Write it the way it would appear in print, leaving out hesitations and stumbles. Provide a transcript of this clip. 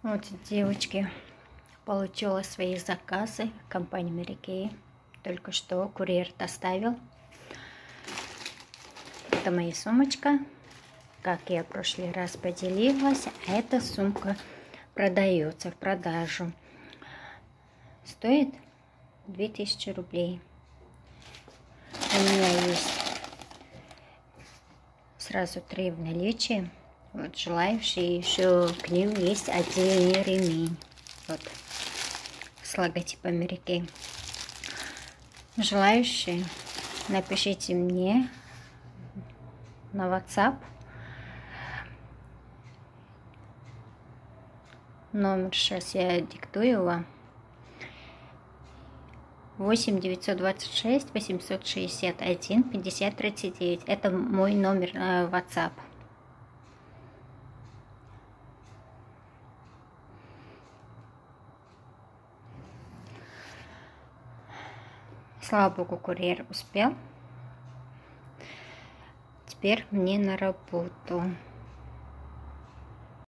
Вот, девочки, получила свои заказы в компании Mary Kay. Только что курьер доставил. Это моя сумочка. Как я в прошлый раз поделилась, эта сумка продается в продажу. Стоит 2000 рублей. У меня есть сразу 3 в наличии. Вот, желающие, еще к ним есть отдельный ремень. Вот, с логотипом Mary Kay. Желающие, напишите мне на WhatsApp. Номер сейчас я диктую вам. 8 926 861 50 39. Это мой номер WhatsApp. Слава богу, курьер успел. Теперь мне на работу.